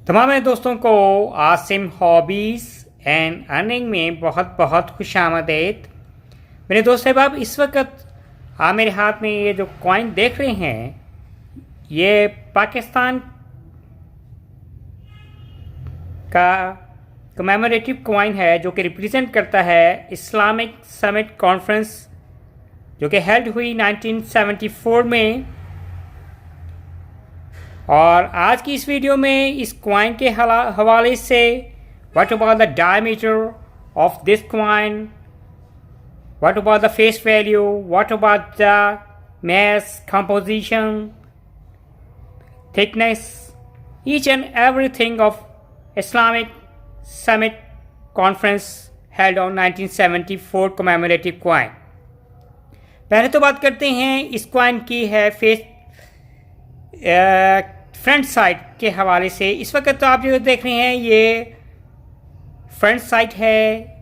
तमाम मेरे दोस्तों को आसिम हॉबीज़ एंड अर्निंग में बहुत बहुत खुशामदीद। मेरे दोस्त साहब, इस वक्त आप मेरे हाथ में ये जो कॉइन देख रहे हैं, ये पाकिस्तान का कमेमोरेटिव कॉइन है जो कि रिप्रेजेंट करता है इस्लामिक समिट कॉन्फ्रेंस जो कि हेल्ड हुई 1974 में। और आज की इस वीडियो में इस कॉइन के हवाले से what about the diameter of this coin, what about the face value, what about the mass composition, thickness, each and everything of Islamic Summit Conference held on 1974 commemorative coin। पहले तो बात करते हैं इस कॉइन की है फेस फ्रंट साइड के हवाले से। इस वक्त तो आप जो देख रहे हैं ये फ्रंट साइड है,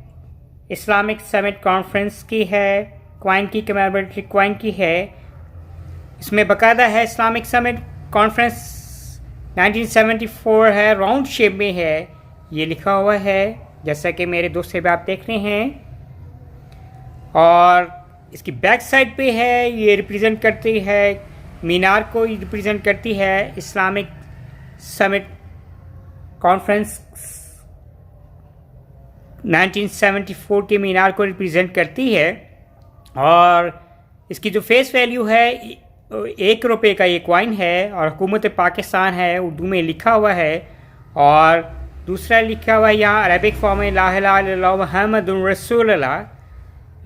इस्लामिक समिट कॉन्फ्रेंस की है, कॉइन की कमेमोरेटिव कॉइन की है। इसमें बाकायदा है इस्लामिक समिट कॉन्फ्रेंस 1974 है, राउंड शेप में है, ये लिखा हुआ है जैसा कि मेरे दोस्त से भी आप देख रहे हैं। और इसकी बैक साइड पे है, ये रिप्रेजेंट करती है मीनार को रिप्रेजेंट करती है इस्लामिक समिट कॉन्फ्रेंस 1974 के मीनार को रिप्रेजेंट करती है। और इसकी जो फेस वैल्यू है 1 रुपये का ये कॉइन है और हुकूमत पाकिस्तान है, उर्दू में लिखा हुआ है। और दूसरा लिखा हुआ है यहाँ अरबिक फॉर्म में ला इलाहा इल्लल्लाह मुहम्मदुर रसूलुल्लाह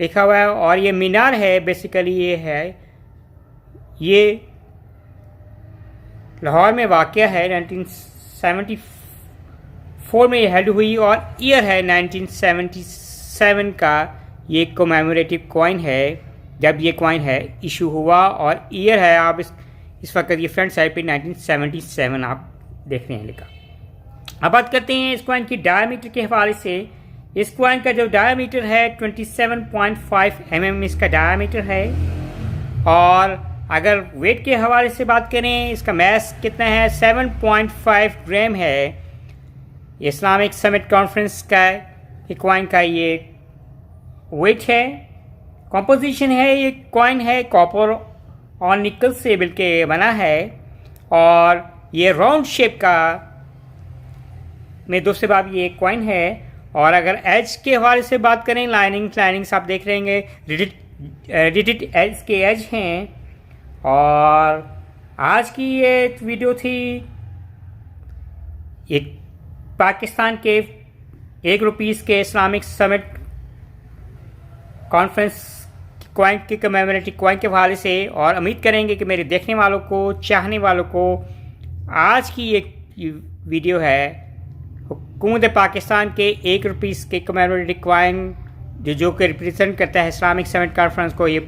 लिखा हुआ है। और ये मीनार है, बेसिकली ये है, ये लाहौर में वाक़या है, 1974 में हेल्ड हुई और ईयर है 1977 का ये कमेमोरेटिव कॉइन है जब ये कॉइन है इशू हुआ। और ईयर है आप इस वक्त ये फ्रंट साइड पे 1977 आप देख रहे हैं लिखा। अब बात करते हैं इस कॉइन की डायमीटर के हवाले से। इस कॉइन का जो डायमीटर है 27.5 mm इसका डायमीटर है। और अगर वेट के हवाले से बात करें, इसका मैस कितना है, 7.5 ग्राम है। इस्लामिक समिट कॉन्फ्रेंस का कॉइन का ये वेट है। कंपोजिशन है, ये कॉइन है कॉपर और निकल से बिल्के बना है। और ये राउंड शेप का में दूसरे बाब ये कॉइन है। और अगर एज के हवाले से बात करें, लाइनिंग्स आप देख रहेंगे, रिडिट एज के एज हैं। और आज की ये वीडियो थी एक पाकिस्तान के 1 रुपीस के इस्लामिक समिट कॉन्फ्रेंस कॉइन के कमेमोरेटिव कॉइन के हवाले से। और उम्मीद करेंगे कि मेरे देखने वालों को, चाहने वालों को आज की एक वीडियो है हुकूमत पाकिस्तान के 1 रुपीस के कमेमोरेटिव कॉइन जो कि रिप्रेजेंट करता है इस्लामिक समिट कॉन्फ्रेंस को, ये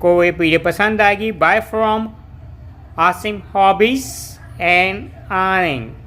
वीडियो पसंद आएगी। Bye from Asim hobbies and earning.